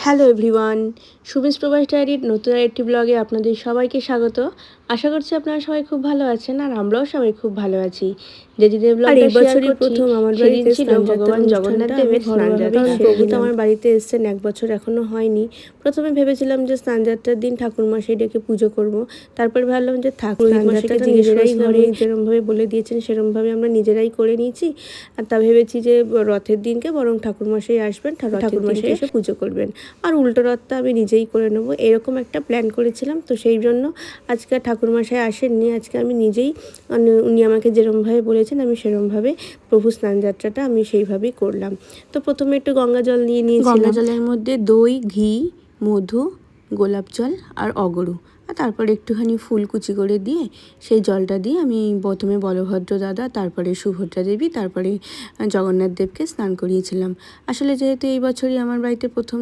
Hello everyone, Sumi's প্রবাস ডায়েরির নতুন আরেকটি ব্লগে আপনাদের সবাইকে স্বাগত। আশা করছি আপনারা সবাই খুব ভালো আছেন, আর আমরাও সবাই খুব ভালো আছি। যেদিনের ব্লগটা শেয়ার করছি প্রথম আমার সেদিন বাড়িতে ছিল ভগবান জগন্নাথ আমি দেবের স্নানযাত্রা। কারণ প্রভু তো আমার বাড়িতে এসেছেন, 1 বছর এখনো হয়নি। প্রথমে ভেবেছিলাম যে স্নানযাত্রার দিন ঠাকুরমশাই ডেকে পুজো করব। তারপর ভাবলাম যে স্নানযাত্রাটা নিজেরাই ঘরে যেরমভাবে বলে দিয়েছেন সেরমভাবে আমরা নিজেরাই করে নিয়েছি। আর তা ভেবেছি যে রথের দিনকে বরং ঠাকুরমশাই আসবেন, ঠাকুরমশাই এসে পুজো করবেন, আর উল্টো রথটা আমি নিজেই করে নেবো, এরকম একটা প্ল্যান করেছিলাম। তো সেই জন্য আজকে ঠাকুরমশাই আসেননি, আজকে আমি নিজেই উনি আমাকে যেরমভাবে বলেছেন আমি সেরমভাবে প্রভু স্নানযাত্রাটা আমি সেইভাবেই করলাম। তো প্রথমে একটু গঙ্গা জল নিয়ে নিয়েছিলাম। গঙ্গা জলের মধ্যে দই, ঘি, মধু, গোলাপ জল আর অগরু, আর তারপরে একটুখানি ফুল কুচি করে দিয়ে সেই জলটা দিয়ে আমি প্রথমে বলভদ্র দাদা, তারপরে সুভদ্রা দেবী, তারপরে জগন্নাথ দেবকে স্নান করিয়েছিলাম। আসলে যেহেতু এই বছরই আমার বাড়িতে প্রথম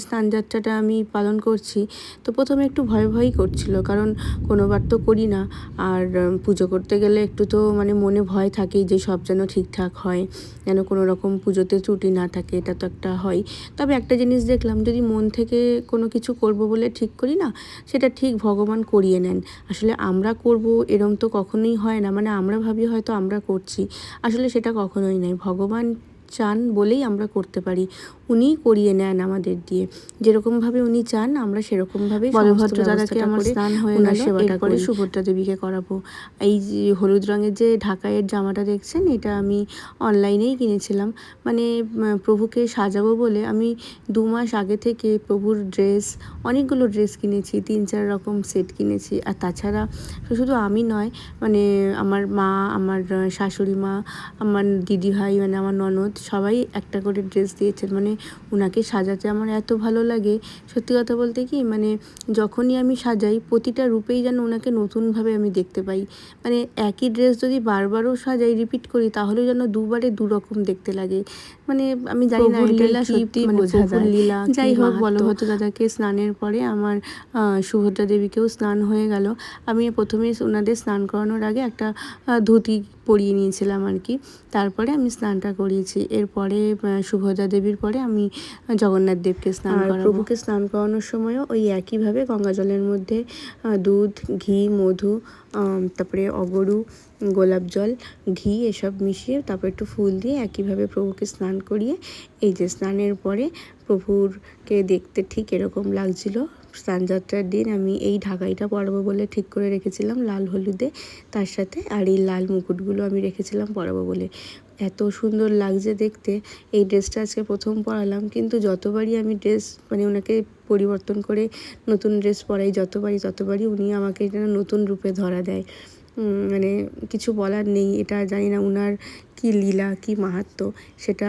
স্নানযাত্রাটা আমি পালন করছি, তো প্রথমে একটু ভয় ভয়ই করছিল, কারণ কোনোবার তো করি না। আর পুজো করতে গেলে একটু তো মনে ভয় থাকেই যে সব যেন ঠিকঠাক হয়, যেন কোনো রকম পুজোতে ত্রুটি না থাকে, এটা তো একটা হয়। তবে একটা জিনিস দেখলাম, যদি মন থেকে কোনো কিছু করব বলে ঠিক করি না, সেটা ঠিক ভগবান করিয়ে নেন। আসলে আমরা করব এরম তো কখনোই হয় না, আমরা ভাবি হয়তো আমরা করছি, আসলে সেটা কখনোই নয়। ভগবান চান বলেই আমরা করতে পারি, উনিই করিয়ে নেন আমাদের দিয়ে। যেরকমভাবে উনি চান আমরা সেরকমভাবেই বলভদ্র দাদাকে আমার স্নান হয়ে গেল, এরপরে সুভদ্রা দেবীকে করাবো। এই যে হলুদ রঙের যে ঢাকাইয়ের জামাটা দেখছেন, এটা আমি অনলাইনেই কিনেছিলাম। প্রভুকে সাজাবো বলে আমি 2 মাস আগে থেকে প্রভুর অনেকগুলো ড্রেস কিনেছি, 3-4 রকম সেট কিনেছি। আর তাছাড়া শুধু আমি নয়, আমার মা, আমার শাশুড়ি মা, আমার দিদিভাই, আমার ননদ, সবাই একটা করে ড্রেস দিয়েছেন। ওনাকে সাজাতে আমার এত ভালো লাগে, সত্যি কথা বলতে কি, যখনই আমি সাজাই প্রতিটা রূপেই যেন ওনাকে নতুনভাবে আমি দেখতে পাই। একই ড্রেস যদি বারবারও সাজাই, রিপিট করি, তাহলেও যেন দুবারে দুরকম দেখতে লাগে। আমি জানি না লীলা সত্যি বোঝা যায়। লীলা, যাই হোক, বলভদ্র দাদাকে স্নানের পরে আমার সুভদ্রা দেবীকেও স্নান হয়ে গেল। আমি প্রথমে ওনাদের স্নান করানোর আগে একটা ধুতি পরিয়ে নিয়েছিলাম আর কি, তারপরে আমি স্নানটা করিয়েছি। এরপরে সুভদ্রা দেবীর পরে আমি জগন্নাথ দেবকে স্নান করাবো। প্রভুকে স্নান করানোর সময়ও ওই একইভাবে গঙ্গা জলের মধ্যে দুধ, ঘি, মধু, তারপরে অগরু, গোলাপ জল, ঘি এসব মিশিয়ে তারপর একটু ফুল দিয়ে একইভাবে প্রভুকে স্নান করিয়ে, এই যে স্নানের পরে প্রভুরকে দেখতে ঠিক এরকম লাগছিল। স্নানযাত্রার দিন আমি এই ঢাকাইটা পরাবো বলে ঠিক করে রেখেছিলাম, লাল হলুদে, তার সাথে আর এই লাল মুকুটগুলো আমি রেখেছিলাম পরাবো বলে। এত সুন্দর লাগছে দেখতে। এই ড্রেসটা আজকে প্রথম পরালাম, কিন্তু যতবারই আমি ড্রেস ওনাকে পরিবর্তন করে নতুন ড্রেস পরাই, ততবারই উনি আমাকে যেন নতুন রূপে ধরা দেয়। কিছু বলার নেই, এটা জানি না উনার কি লীলা, কি মাহাত্ম্য, সেটা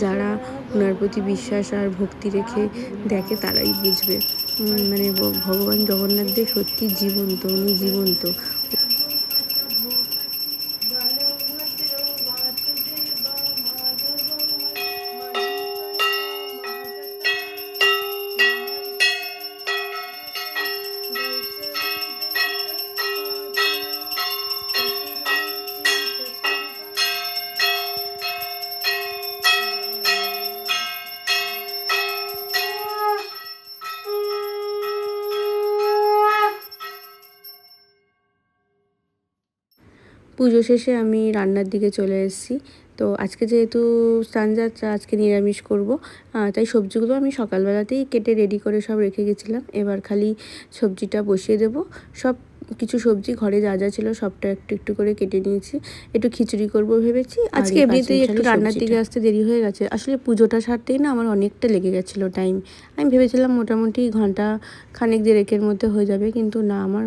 যারা ওনার প্রতি বিশ্বাস আর ভক্তি রেখে দেখে তারাই বুঝবে। ভগবান জগন্নাথ দেব সত্যি জীবন্ত, উনি জীবন্ত। পুজো শেষে আমি রান্নার দিকে চলে এসেছি। তো আজকে যেহেতু স্নানযাত্রা, আজকে নিরামিষ করব, তাই সবজিগুলো আমি সকালবেলাতেই কেটে রেডি করে সব রেখে গেছিলাম। এবার খালি সবজিটা বসিয়ে দেব। সব কিছু সবজি ঘরে যা যা ছিল সবটা একটু একটু করে কেটে নিয়েছি। একটু খিচুড়ি করব ভেবেছি। আজকে এমনিতেই একটু রান্নার দিকে আসতে দেরি হয়ে গেছে। আসলে পুজোটা সারতেই না আমার অনেকটা লেগে গেছিলো টাইম। আমি ভেবেছিলাম মোটামুটি ঘন্টা খানেক দেড়েকের মধ্যে হয়ে যাবে, কিন্তু না, আমার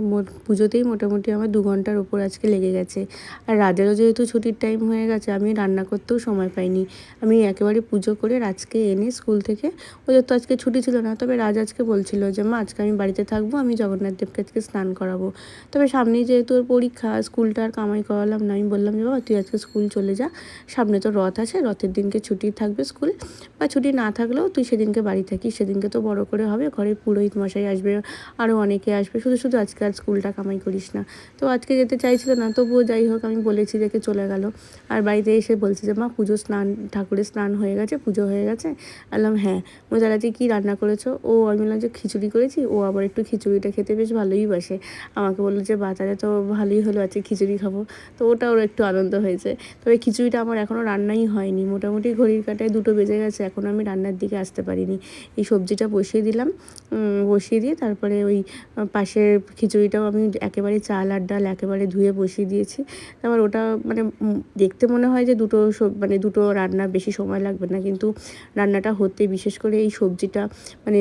পুজোতেই মোটামুটি আমার 2 ঘন্টার উপর আজকে লেগে গেছে। আর রাজেরও যেহেতু ছুটির টাইম হয়ে গেছে, আমি রান্না করতেও সময় পাইনি। আমি একেবারে পুজো করে রাজকে এনে স্কুল থেকে, ওদের তো আজকে ছুটি ছিল না, তবে রাজ আজকে বলছিল যে মা, আজকে আমি বাড়িতে থাকবো, আমি জগন্নাথ দেবকে আজকে স্নান করাবো। তবে সামনেই যেহেতু ওর পরীক্ষা, স্কুলটা আর কামাই করালাম না। আমি বললাম যে বাবা তুই আজকে স্কুল চলে যা, সামনে তো রথ আছে, রথের দিনকে ছুটি থাকবে স্কুল, বা ছুটি না থাকলেও তুই সেদিনকে বাড়ি থাকিস, সেদিনকে তো বড় করে হবে, ঘরে পুরোহিত মশাই আসবে, আরও অনেকে আসবে, শুধু শুধু আজকে আর স্কুলটা কামাই করিস না। তো আজকে যেতে চাইছিল না, তবুও যাই হোক আমি বলেছি দেখে চলে গেল। আর বাড়িতে এসে বলছে যে মা পুজো স্নান, ঠাকুরের স্নান হয়ে গেছে, পুজো হয়ে গেছে। বললাম হ্যাঁ। তাহলে আজকে কী রান্না করেছো? ও আমি বললাম যে খিচুড়ি করেছি। ও আবার একটু খিচুড়িটা খেতে বেশ ভালোই বাসে। আমাকে বললো যে বাজারে তো ভালোই হলো, আজকে খিচুড়ি খাবো। তো ওটা ওর একটু আনন্দ হয়েছে। তবে খিচুড়িটা আমার এখনও রান্নাই হয়নি, মোটামুটি ঘড়ির কাঁটায় 2টো বেজে গেছে, এখনও আমি রান্নার দিকে আসতে পারিনি। এই সবজিটা বসিয়ে দিলাম, বসিয়ে দিয়ে তারপরে ওই পাশের খিচুড়িটাও আমি একেবারে চাল আর ডাল একেবারে ধুয়ে বসিয়ে দিয়েছি। তারপর ওটা মানে দেখতে মনে হয় যে দুটো রান্না বেশি সময় লাগবে না, কিন্তু রান্নাটা হতে, বিশেষ করে এই সবজিটা মানে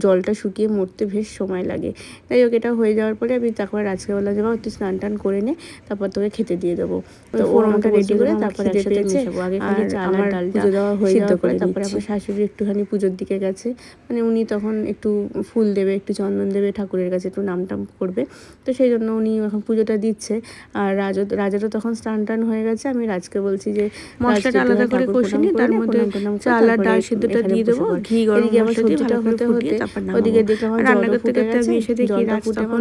জলটা শুকিয়ে মরতে বেশ সময় লাগে। তাই হোক, এটা হয়ে যাওয়ার পরে আমি তারপরে রাত্রেবেলা যাবো, তুই স্নান টান করে নে, তারপর তোকে খেতে দিয়ে দেবো। তো ফোড়নটা রেডি করে তারপরে একসাথে মেশাবো। আগে খালি চাল আর ডালটা পুজো দেওয়া হয়ে যাওয়ার পরে তারপরে আমার শাশুড়ি একটুখানি পুজোর দিকে গেছে, মানে উনি তখন একটু ফুল দেবে, একটু চন্দন দেবে, ঠাকুরের কাছে একটু নাম টাম করবে। তো সেই জন্য উনি এখন পুজোটা দিচ্ছে। আর রাজারও তখন স্নান টান হয়ে গেছে। আমি রাজকে বলছি যে মশলাটা আলাদা করে কষে নিই, তার মধ্যে চাল আর ডাল সিদ্ধটা দিয়ে দেবো, ঘি গরম মশলা দিয়ে ভালো করে ফুটিয়ে তারপর ওদিকে দেখলাম আমার রান্না করতে করতে আমি এসে দেখি রাজ তখন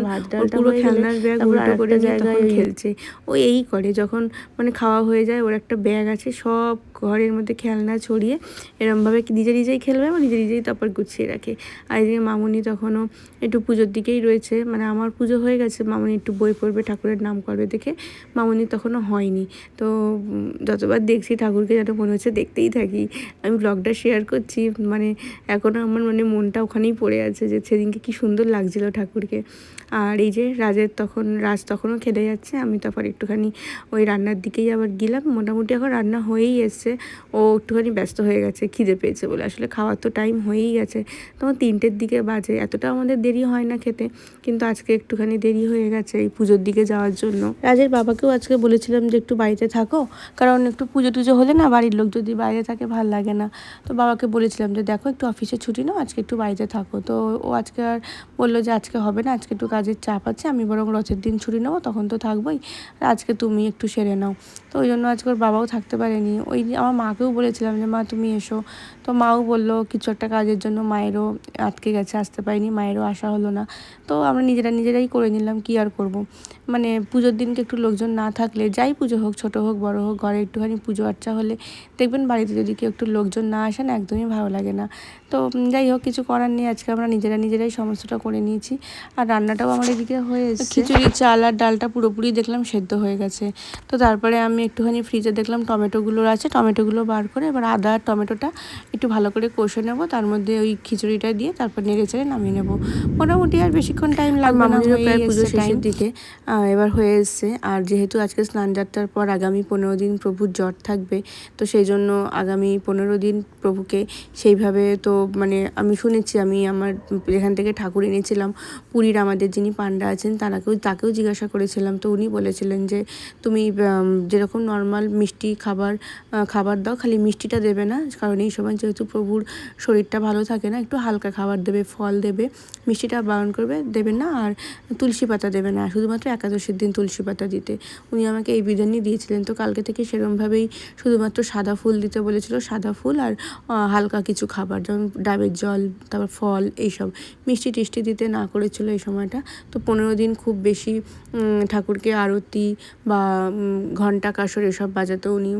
পুরো খেলনার ব্যাগ উল্টো করে জায়গায় খেলছে। ও এই করে যখন মানে খাওয়া হয়ে যায়, ওর একটা ব্যাগ আছে, সব ঘরের মধ্যে খেলনা ছড়িয়ে এরমভাবে নিজে নিজেই খেলবে, বা নিজে নিজেই তারপর গুছিয়ে রাখে। আর এদিকে মামুনি তখনও একটু পুজোর দিকেই রয়েছে, মানে আমার পুজো হয়ে গেছে, মামুনি একটু বই পড়বে, ঠাকুরের নাম করবে দেখে, মামুনি তখনও হয়নি। তো যতবার দেখছি ঠাকুরকে যেন মনে হচ্ছে দেখতেই থাকি। আমি ব্লগটা শেয়ার করছি, মানে এখনও আমার মানে মনটা ওখানেই পড়ে আছে যে সেদিনকে কী সুন্দর লাগছিল ঠাকুরকে। আর এই যে রাজ তখনও খেলে যাচ্ছে, আমি তারপর একটুখানি ওই রান্নার দিকেই আবার গেলাম। মোটামুটি এখন রান্না হয়েই এসছে, ও একটুখানি ব্যস্ত হয়ে গেছে খিদে পেয়েছে বলে। আসলে খাওয়ার তো টাইম হয়েই গেছে, তখন 3টের দিকে বাজে, এতটা আমাদের দেরি হয় না খেতে, কিন্তু আজকে একটুখানি দেরি হয়ে গেছে এই পুজোর দিকে যাওয়ার জন্য। রাজের বাবাকেও আজকে বলেছিলাম যে একটু বাড়িতে থাকো, কারণ একটু পুজো টুজো হলে না বাড়ির লোক যদি বাইরে থাকে ভাল লাগে না। তো বাবাকে বলেছিলাম যে দেখো একটু অফিসে ছুটি নাও, আজকে একটু বাড়িতে থাকো। তো ও আজকে আর বললো যে আজকে হবে না, আজকে একটু কাজের চাপ আছে, আমি বরং রথের দিন ছুটি নেবো, তখন তো থাকবোই, আজকে তুমি একটু সেরে নাও। তো ওই জন্য আজকে ওর বাবাও থাকতে পারেনি। ওই আমার মাকেও বলেছিলাম যে মা তুমি এসো, তো মাও বললো কিছু একটা কাজের জন্য মায়েরও আটকে গেছে, আসতে পারিনি, মায়েরও আসা হলো না। তো আমরা নিজেরাই করে নিলাম, কি আর করব। মানে পুজোর দিনকে একটু লোকজন না থাকলে, যাই পুজো হোক, ছোটো হোক বড়ো হোক, ঘরে একটুখানি পুজো আর্চা হলে দেখবেন বাড়িতে যদি কেউ একটু লোকজন না আসেন একদমই ভালো লাগে না। তো যাই হোক, কিছু করার নেই, আজকে আমরা নিজেরাই সমস্তটা করে নিয়েছি। আর রান্নাটাও আমার এদিকে হয়ে এসেছে, খিচুড়ি চাল আর ডালটা পুরোপুরি দেখলাম সেদ্ধ হয়ে গেছে। তো তারপরে আমি একটুখানি ফ্রিজে দেখলাম টমেটোগুলো আছে, টমেটোগুলো বার করে এবার আদা আর টমেটোটা একটু ভালো করে কষে নেব, তার মধ্যে ওই খিচুড়িটা দিয়ে তারপর নেড়ে চেড়ে নামিয়ে নেব। মোটামুটি আর বেশিক্ষণ টাইম লাগবে না, প্রায় পুজো শেষের দিকে এবার হয়ে এসছে। আর যেহেতু আজকে স্নান যাত্রার পর আগামী 15 দিন প্রভুর জ্বর থাকবে, তো সেই জন্য আগামী 15 দিন প্রভুকে সেইভাবে তো মানে আমি শুনেছি, আমি আমার যেখান থেকে ঠাকুর এনেছিলাম পুরীর আমাদের যিনি পান্ডা আছেন তাকেও জিজ্ঞাসা করেছিলাম। তো উনি বলেছিলেন যে তুমি যেরকম নর্মাল মিষ্টি খাবার দাও, খালি মিষ্টিটা দেবে না, কারণ এই সময় যেহেতু প্রভুর শরীরটা ভালো থাকে না, একটু হালকা খাবার দেবে, ফল দেবে, মিষ্টিটা বারণ করবে, দেবে না। আর তুলসী পাতা দেবে না, শুধুমাত্র একাদশীর দিন তুলসী পাতা দিতে উনি আমাকে এই বিধানই দিয়েছিলেন। তো কালকে থেকে সেরমভাবেই শুধুমাত্র সাদা ফুল দিতে বলেছিল, সাদা ফুল আর হালকা কিছু খাবার, যেমন ডাবের জল, তারপর ফল, এইসব মিষ্টি টিষ্টি দিতে না করেছিল এই সময়টা। তো 15 দিন খুব বেশি ঠাকুরকে আরতি বা ঘণ্টা কাসর এসব বাজাতেও উনি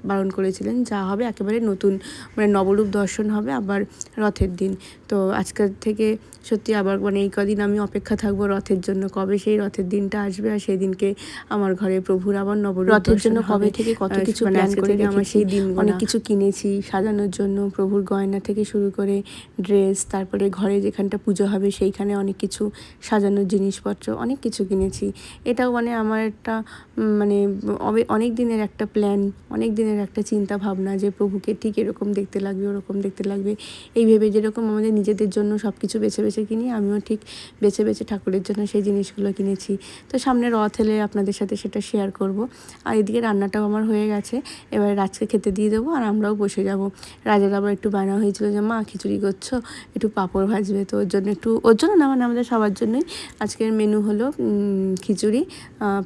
বারণ করেছিলেন। যা হবে একেবারে নতুন, মানে নবরূপ দর্শন হবে আবার রথের দিন। তো আজকের থেকে সত্যি আবার মানে এই কদিন আমি অপেক্ষা থাকবো রথের জন্য, কবে সেই রথের দিনটা আসবে, আর সেই দিনকে আমার ঘরে প্রভুর আবার নবরূপ রথের জন্য কবে থেকে কত কিছু প্ল্যান করে আমার সেই দিন অনেক কিছু কিনেছি সাজানোর জন্য, প্রভুর গয়না থেকে শুরু করে ড্রেস, তারপরে ঘরে যেখানটা পুজো হবে সেইখানে অনেক কিছু সাজানোর জিনিসপত্র, অনেক কিছু কিনেছি। এটাও মানে আমার একটা মানে অনেক দিনের একটা প্ল্যান, অনেক দিনের একটা চিন্তা ভাবনা যে প্রভুকে ঠিক এরকম দেখতে লাগবে, ওরকম দেখতে লাগবে, এই ভেবে যেরকম আমাদের নিজেদের জন্য সব কিছু বেছে বেছে কিনি, আমিও ঠিক বেছে বেছে ঠাকুরের জন্য সেই জিনিসগুলো কিনেছি। তো সামনে রথ এলে আপনাদের সাথে সেটা শেয়ার করব। আর এদিকে রান্নাটাও আমার হয়ে গেছে, এবার রাজকে খেতে দিয়ে দেবো আর আমরাও বসে যাব। রাজার আবার একটু বায়না হয়েছিল যে মা খিচুড়ি করছো, একটু পাঁপড় ভাজবে, তো ওর জন্য না, মানে আমাদের সবার জন্যই আজকের মেনু হলো খিচুড়ি,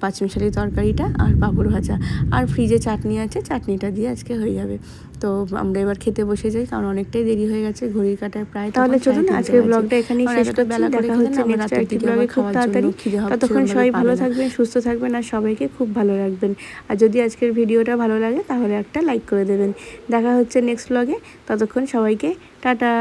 পাঁচমিশালি তরকারিটা আর পাঁপড় ভাজা, আর ফ্রিজে চাটনি আছে, চাটনিটা দিয়ে আজকে হয়ে যাবে। তো আমরা এবার খেতে বসে যাই, কারণ অনেকটাই দেরি হয়ে গেছে, ঘড়ির কাঁটায় প্রায়। তাহলে চলুন আজকের ব্লগটা এখানেই শেষ করছি, দেখা হচ্ছে নেক্সট একটি ব্লগে খুব তাড়াতাড়ি। ততক্ষণ সবাই ভালো থাকবেন, সুস্থ থাকবেন আর সবাইকে খুব ভালো রাখবেন। আর যদি আজকের ভিডিওটা ভালো লাগে তাহলে একটা লাইক করে দেবেন। দেখা হচ্ছে নেক্সট ব্লগে, ততক্ষণ সবাইকে টাটা।